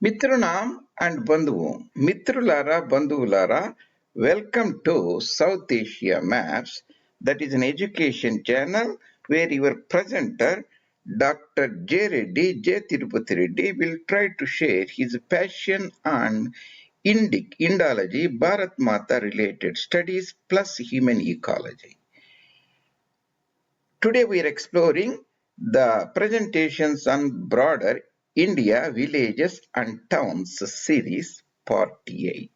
Mitrunam and Bandhuvam. Mitrulara Bandhuvulara, welcome to South Asia Maps. That is an education channel where your presenter, Dr. J. Tirupati Reddy, will try to share his passion on Indology, Bharat Mata related studies plus human ecology. Today we are exploring the presentations on broader India villages and towns series part 8.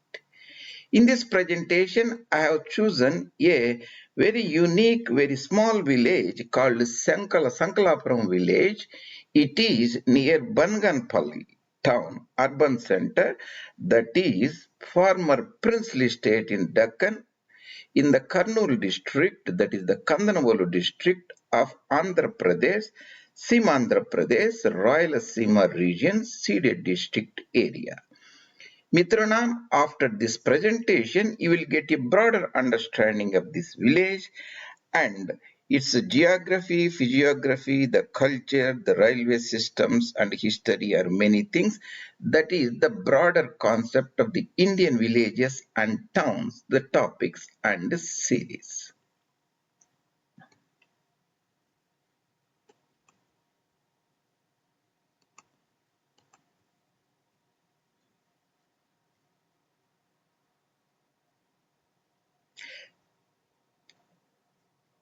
In this presentation I have chosen a very unique, very small village called SankaLapuram village. It is near Banganapalli town, urban center, that is former princely state in Deccan in the Kurnool district, that is the Kandanavalu district of Andhra Pradesh, Simandhra Pradesh, RayalaSeema region, ceded district area. Mitranam, after this presentation, you will get a broader understanding of this village and its geography, physiography, the culture, the railway systems and history are many things. That is the broader concept of the Indian villages and towns, the topics and the series.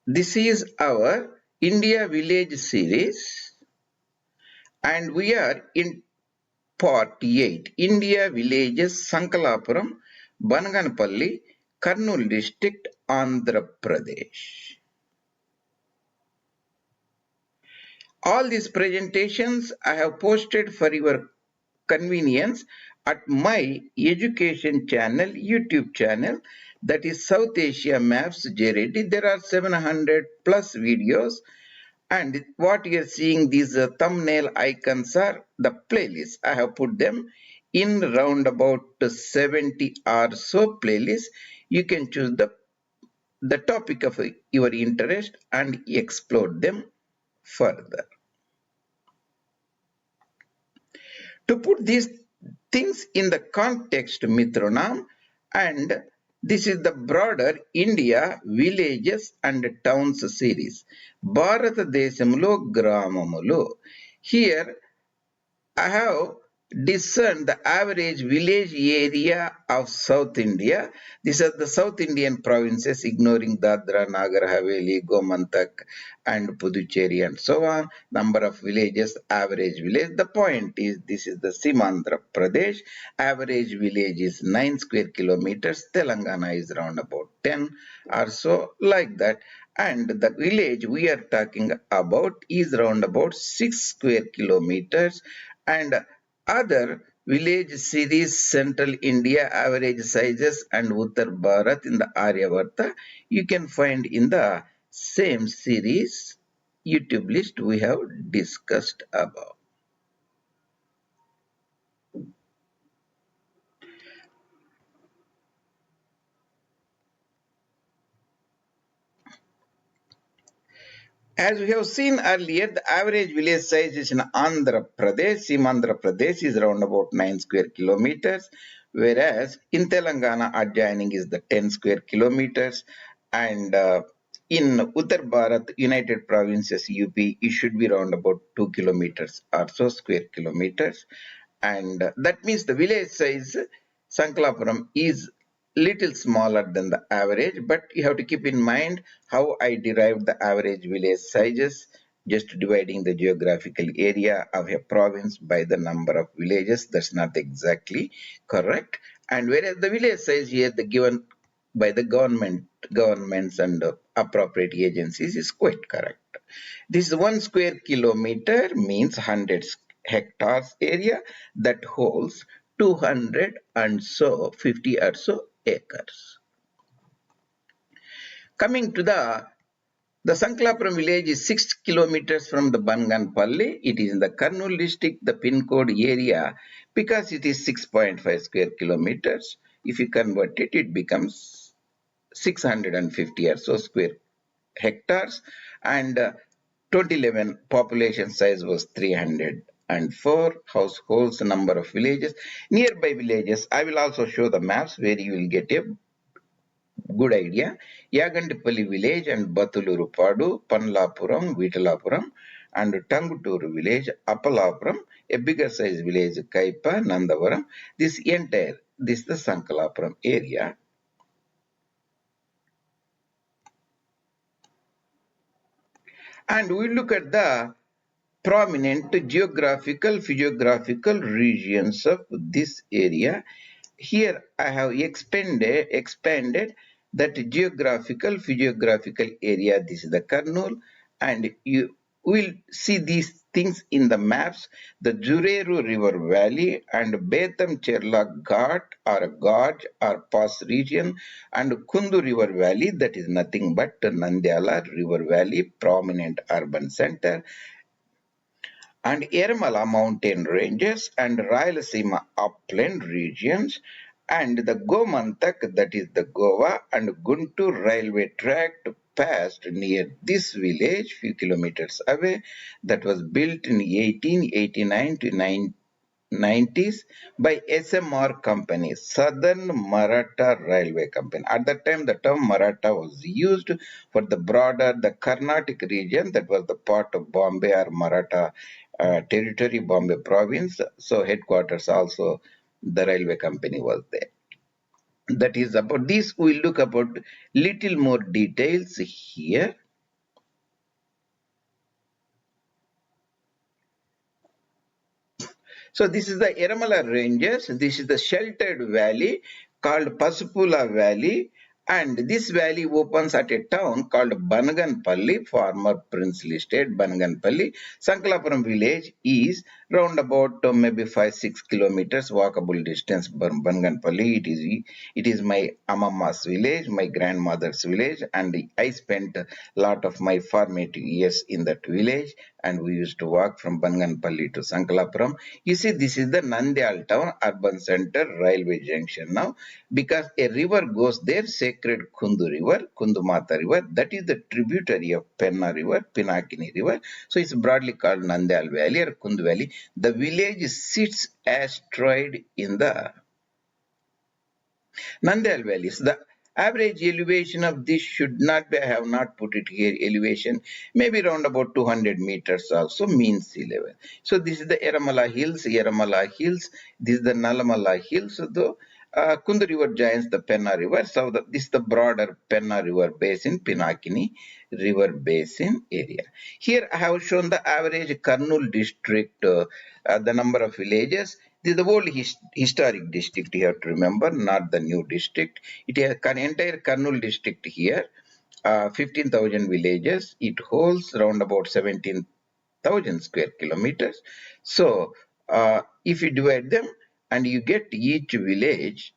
This is our India village series and we are in part 8, India villages SankaLapuram, Banganapalli, Kurnool district, Andhra Pradesh. All these presentations I have posted for your convenience at my education channel, YouTube channel, that is South Asia Maps JREddy. There are 700 plus videos. And what you are seeing, these thumbnail icons are the playlists. I have put them in round about 70 or so playlists. You can choose the topic of your interest and explore them further. To put these things in the context, Mitronam, and this is the broader India villages and towns series. Bharata Desamlo Gramamulo. Here I have discerned the average village area of South India. These are the South Indian provinces, ignoring Dadra, Nagar Haveli, Gomantak, and Puducherry, and so on. Number of villages, average village. The point is, this is the Simandhra Pradesh. Average village is 9 square kilometers. Telangana is around about 10 or so, like that. And the village we are talking about is around about 6 square kilometers. And other village series, Central India average sizes and Uttar Bharat in the Aryavarta, you can find in the same series YouTube list we have discussed above. As we have seen earlier, the average village size is in Andhra Pradesh, Simandhra Pradesh is around about 9 square kilometers, whereas in Telangana adjoining is the 10 square kilometers, and in Uttar Bharat, United Provinces, UP, it should be around about 2 kilometers or so square kilometers, and that means the village size, SankaLapuram, is little smaller than the average, but you have to keep in mind how I derived the average village sizes, just dividing the geographical area of a province by the number of villages. That's not exactly correct. And whereas the village size here, the given by the governments and appropriate agencies is quite correct. This 1 square kilometer means 100 hectares area that holds 200 and so 50 or so acres. Coming to the SankaLapuram village is 6 kilometers from the Banganapalli. It is in the Kurnool district, the pin code area, because it is 6.5 square kilometers. If you convert it, it becomes 650 or so square hectares, and 2011 population size was 300 and 4 households, number of villages, nearby villages. I will also show the maps where you will get a good idea. YerraGuntla village and Batulurupadu, Panlapuram, Vitalapuram, and Tanguturu village, AppLapuram, a bigger size village, Kaipa, NandaVaram. This is the SankaLapuram area. And we look at the prominent geographical, physiographical regions of this area. Here I have expanded that geographical, physiographical area. This is the Kurnool, and you will see these things in the maps. The Jureru River Valley and Betham Cherla Ghat or Gorge or Pass region and Kundu River Valley, that is nothing but Nandyala River Valley, prominent urban center, and Yerramala mountain ranges and Rayalseema upland regions, and the Gomantak, that is the Goa and Guntur railway tract passed near this village few kilometers away, that was built in 1889 to 90s by SMR company, Southern Maratha Railway Company. At that time, the term Maratha was used for the broader, the Carnatic region, that was the part of Bombay or Maratha territory, Bombay province. So headquarters also, the railway company was there. That is about this. We'll look about little more details here. So this is the Yerramala Ranges. This is the sheltered valley called Pasupula Valley, and this valley opens at a town called Banganapalli, former princely state Banganapalli. SankaLapuram village is round about maybe 5-6 kilometers walkable distance from Banganapalli. It is my Amama's village, my grandmother's village, and I spent a lot of my formative years in that village, and we used to walk from Banganapalli to SankaLapuram. You see, this is the Nandyala town, urban center, railway junction now, because a river goes there, sacred Kundu River, Kundumata River, that is the tributary of Penna River, Pinakini River. So it's broadly called Nandyala Valley or Kundu Valley. The village sits astride in the Nandyala Valleys. The average elevation of this should not be, I have not put it here, elevation, maybe around about 200 meters also, mean sea level. So this is the Yerramala Hills, this is the Nalamala Hills, though. Kundu River joins the Penna River. So this is the broader Penna River basin, Pinakini River basin area. Here I have shown the average Kurnool district, the number of villages. This is the old historic district, you have to remember, not the new district. It has an entire Kurnool district here, 15,000 villages. It holds around about 17,000 square kilometers. So, if you divide them and you get each village,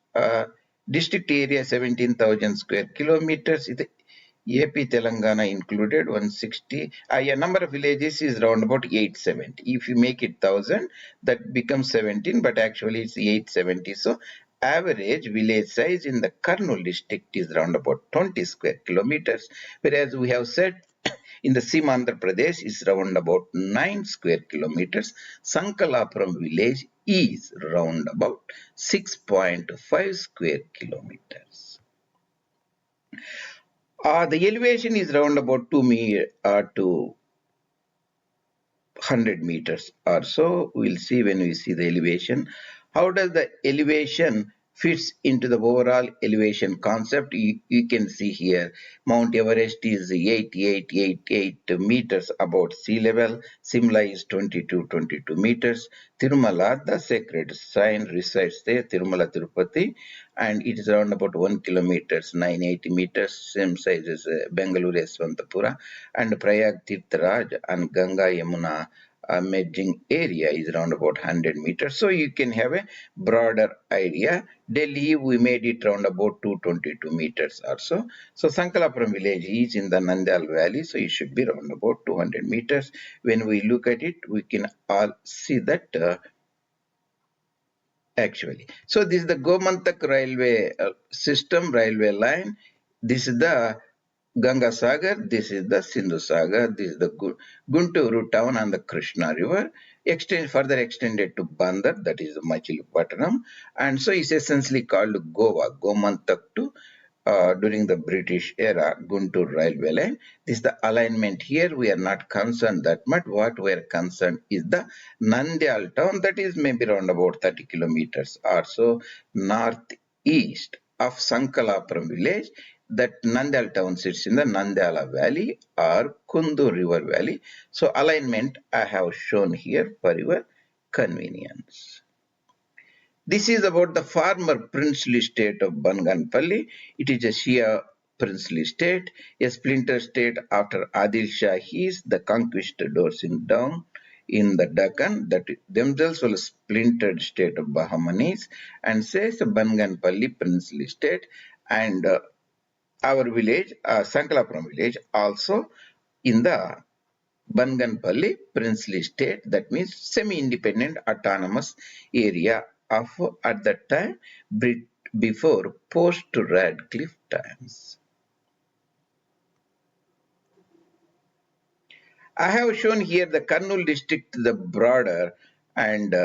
district area 17,000 square kilometers, AP Telangana included 160. Yeah, number of villages is around about 870. If you make it 1000, that becomes 17, but actually it's 870. So average village size in the Kurnool district is around about 20 square kilometers, whereas we have said in the Seema Andhra Pradesh is around about 9 square kilometers. SankaLapuram village is around about 6.5 square kilometers. The elevation is around about 100 meters or so. We'll see when we see the elevation. How does the elevation fits into the overall elevation concept? You can see here Mount Everest is 8888 meters above sea level. Simla is 2222 meters. Tirumala, the sacred shrine, resides there, Tirumala Tirupati, and it is around about 1 kilometers, 980 meters, same size as Bengaluru Yeshwantapura, and Prayag Tirtharaj and Ganga Yamuna merging area is around about 100 meters. So you can have a broader idea. Delhi, we made it around about 222 meters or so. So SankaLapuram village is in the Nandyala Valley, so it should be around about 200 meters. When we look at it, we can all see that actually. So this is the Gomantak railway system, railway line. This is the Ganga Sagar, this is the Sindhu Sagar, this is the Guntur town on the Krishna river, further extended to Bandar, that is Machilipatnam, and so it's essentially called Goa, Gomantak during the British era, Guntur railway line. This is the alignment here. We are not concerned that much. What we are concerned is the Nandyala town, that is maybe around about 30 kilometers or so northeast of SankaLapuram village. That Nandyala town sits in the Nandyala valley or Kundu river valley. So alignment I have shown here for your convenience. This is about the former princely state of Banganapalli. It is a Shia princely state, a splinter state after Adil Shahis, the conquistadors in the Deccan, that themselves were a splintered state of Bahamanis, and says Banganapalli princely state, and our village, SankaLapuram village, also in the Banganapalli princely state, that means semi-independent autonomous area of at that time before post-Radcliffe times. I have shown here the Kurnool district, the broader, and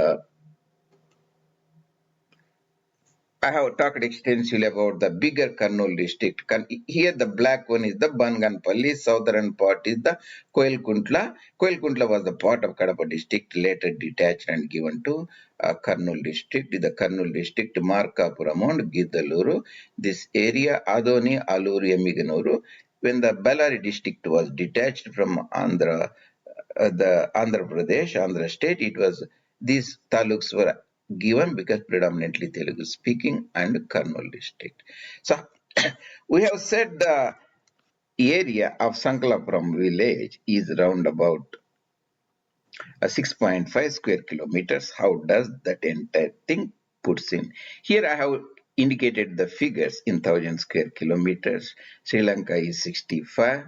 I have talked extensively about the bigger Kurnool district. Here the black one is the Banganapalli, southern part is the Koilkuntla. Koilkuntla was the part of Kadapa district, later detached and given to Kurnool district. The Kurnool district, Markapuram and Gidaluru. This area, Adoni, Aluri, Emiganuru. When the Bellary district was detached from the Andhra Pradesh, Andhra state, it was these taluks were given because predominantly Telugu speaking and Kurnool district. So we have said the area of SankaLapuram village is round about 6.5 square kilometers. How does that entire thing puts in? Here I have indicated the figures in 1000 square kilometers. Sri Lanka is 65.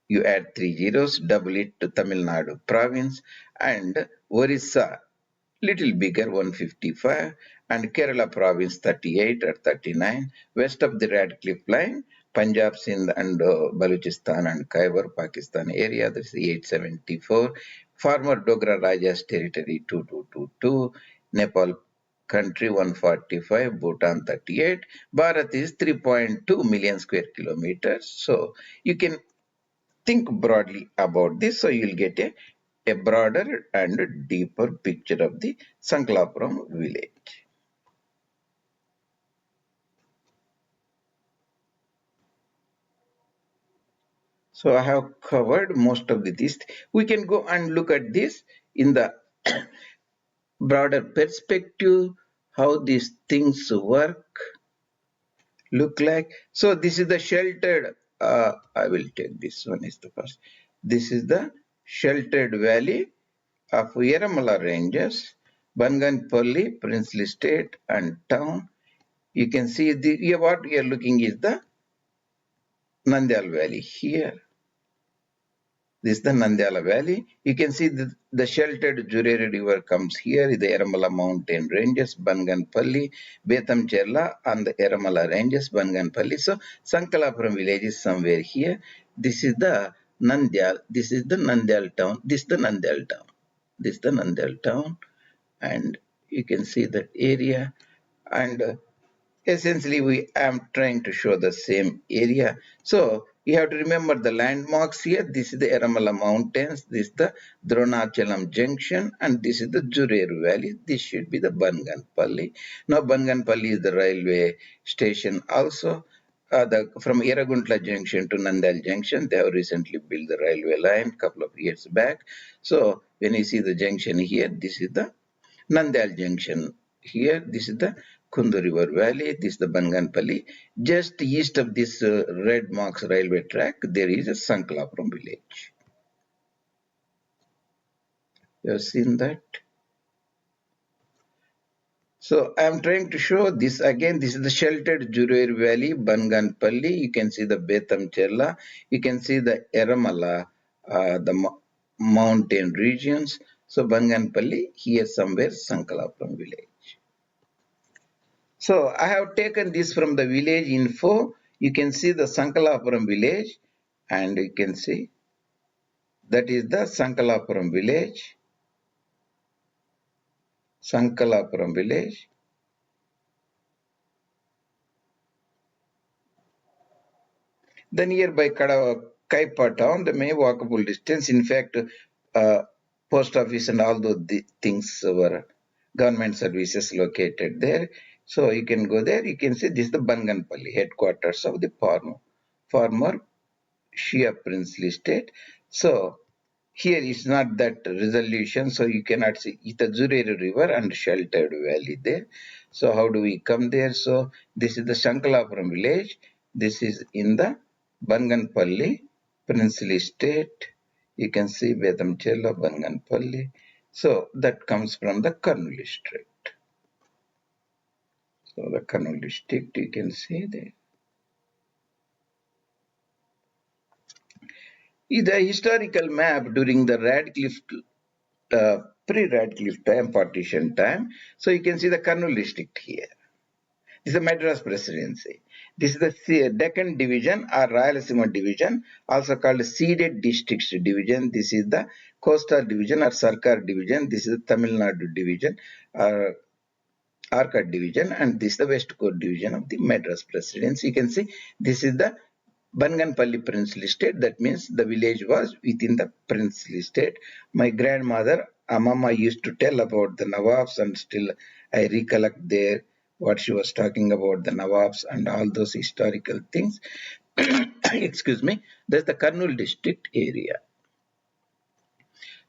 You add 3 zeros, double it to Tamil Nadu province, and Orissa little bigger 155, and Kerala province 38 or 39. West of the Radcliffe line, Punjab, Sindh and Balochistan and Khyber Pakistan area, that's 874. Former Dogra Rajas territory 2222. Nepal country 145, Bhutan 38. Bharat is 3.2 million square kilometers. So you can think broadly about this, so you'll get a broader and deeper picture of the SankaLapuram village. So I have covered most of this. We can go and look at this in the broader perspective, how these things work, look like. So this is the sheltered, I will take this one is the first. This is the sheltered valley of Yerramala ranges, Banganapalli, princely state and town. You can see what we are looking is the Nandyala valley here. This is the Nandyala valley. You can see the sheltered Jureri river comes here, the Yerramala mountain ranges, Banganapalli, Betamcherla and the Yerramala ranges, Banganapalli. So SankaLapuram village is somewhere here. This is the Nandyala, this is the Nandyala town, this is the Nandyala town. This is the Nandyala town, and you can see that area, and essentially we am trying to show the same area. So you have to remember the landmarks here. This is the Yerramala mountains, this is the Dronachalam junction, and this is the Jureru valley. This should be the Banganapalli. Now Banganapalli is the railway station also. From YerraGuntla junction to Nandyala junction, they have recently built the railway line couple of years back. So when you see the junction here, this is the Nandyala junction here. This is the Kundu River Valley. This is the Banganapalli. Just east of this red marks railway track, there is a SankaLapuram village. You have seen that? So I am trying to show this again. This is the sheltered Jureru Valley, Banganapalli. You can see the Betamcherla. You can see the Yerramala, the mountain regions. So Banganapalli, here somewhere SankaLapuram village. So I have taken this from the village info. You can see the SankaLapuram village, and you can see that is the SankaLapuram village. SankaLapuram village. The nearby Kaipa town, the main walkable distance. In fact, post office and all those things were government services located there. So you can go there. You can see this is the Banganapalli, headquarters of the former Shia princely state. So here is not that resolution, so you cannot see Itazurere river and sheltered valley there. So how do we come there? So this is the SankaLapuram village. This is in the Banganapalli princely state. You can see Vedamchela, Banganapalli. So that comes from the Kurnool district. So the Kurnool district, you can see there. The historical map during the pre-Radcliffe time, partition time. So you can see the Kurnool district here. This is the Madras presidency. This is the Deccan division or RayalaSeema division, also called ceded districts division. This is the coastal division or Sarkar division. This is the Tamil Nadu division or Arcot division, and this is the West Coast division of the Madras presidency. You can see this is the Banganapalli princely state. That means the village was within the princely state. My grandmother, Amama, used to tell about the Nawabs, and still I recollect there what she was talking about the Nawabs and all those historical things. Excuse me. That's the Kurnool district area.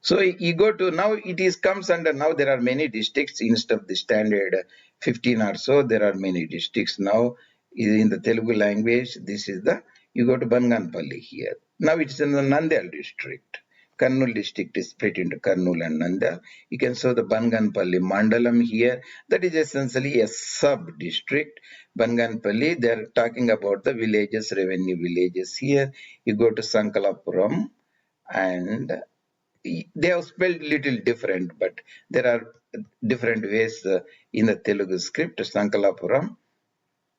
So you go to now it is comes under now there are many districts instead of the standard 15 or so. There are many districts now in the Telugu language. This is the you go to Banganapalli here. Now it's in the Nandyala district. Kurnool district is split into Kurnool and Nandyala. You can see the Banganapalli Mandalam here. That is essentially a sub-district. Banganapalli, they are talking about the villages, revenue villages here. You go to SankaLapuram, and they have spelled little different, but there are different ways in the Telugu script, SankaLapuram.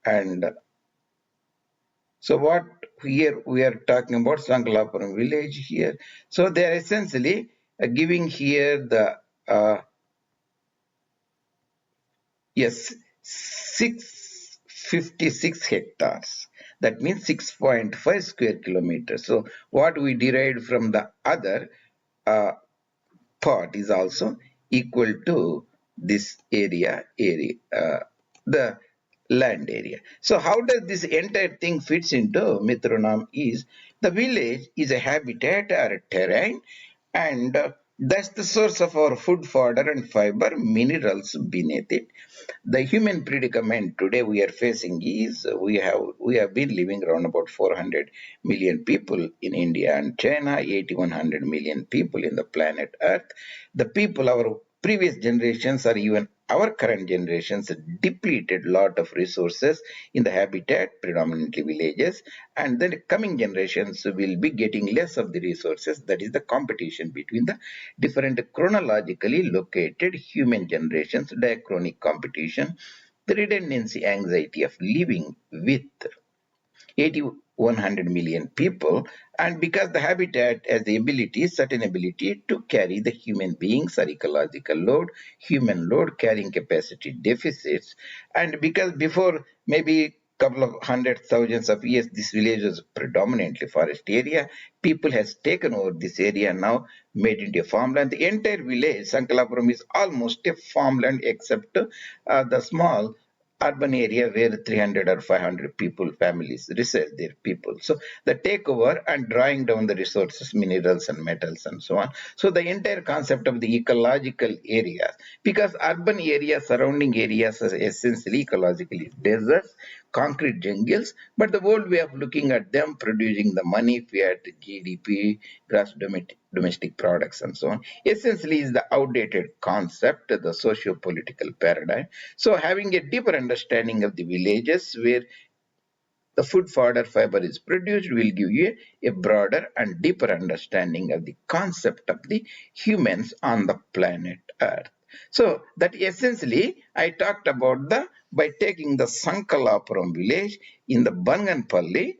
And so what here we are talking about SankaLapuram village here. So they are essentially giving here the, yes, 656 hectares. That means 6.5 square kilometers. So what we derived from the other part is also equal to this area, the land area. So how does this entire thing fits into Mitronam is the village is a habitat or a terrain, and that's the source of our food, fodder and fiber, minerals beneath it. The human predicament today we are facing is we have been living around about 400 million people in India and China, 8100 million people in the planet Earth. The people, our previous generations or even our current generations depleted lot of resources in the habitat, predominantly villages, and then coming generations will be getting less of the resources. That is the competition between the different chronologically located human generations, diachronic competition, the redundancy anxiety of living with 8100 million people, and because the habitat has the ability, certain ability to carry the human beings or ecological load, human load carrying capacity deficits, and because before maybe couple of hundred thousands of years this village was predominantly forest area, people has taken over this area now, made into a farmland. The entire village SankaLapuram is almost a farmland except the small urban area where 300 or 500 people, families reside their people. So the takeover and drawing down the resources, minerals and metals and so on. So the entire concept of the ecological areas, because urban areas, surrounding areas are essentially ecologically deserts, concrete jungles, but the old way of looking at them, producing the money, fiat, GDP, gross domestic products and so on, essentially is the outdated concept, the socio-political paradigm. So having a deeper understanding of the villages where the food, fodder, fiber is produced will give you a broader and deeper understanding of the concept of the humans on the planet Earth. So that essentially I talked about by taking the SankaLapuram village in the Banganapalli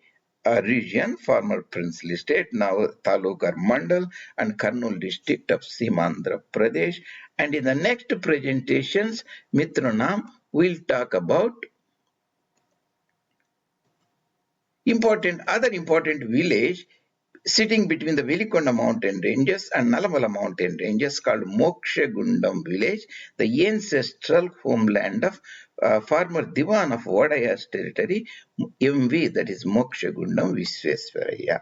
region, former princely state, now Talukar Mandal and Kurnool district of Simandhra Pradesh. And in the next presentations, Mitranam will talk about other important village sitting between the Velikonda mountain ranges and Nalamala mountain ranges called Mokshagundam village, the ancestral homeland of former Diwan of Vadaya's territory, MV, that is Mokshagundam Visvesvaraya.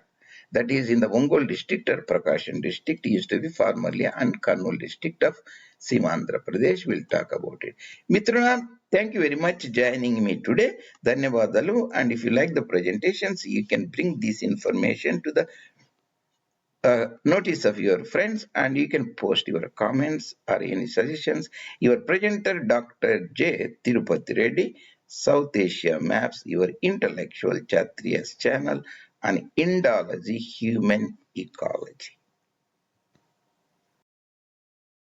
That is in the Ongole district or Prakashan district, used to be formerly, and Kurnool district of Simandhra Pradesh. We'll talk about it. Mitrana, thank you very much joining me today. Dhanyavadalu. And if you like the presentations, you can bring this information to the notice of your friends, and you can post your comments or any suggestions. Your presenter, Dr. J. Tirupati Reddy, South Asia Maps, your intellectual Chatriya's channel on Indology, Human Ecology.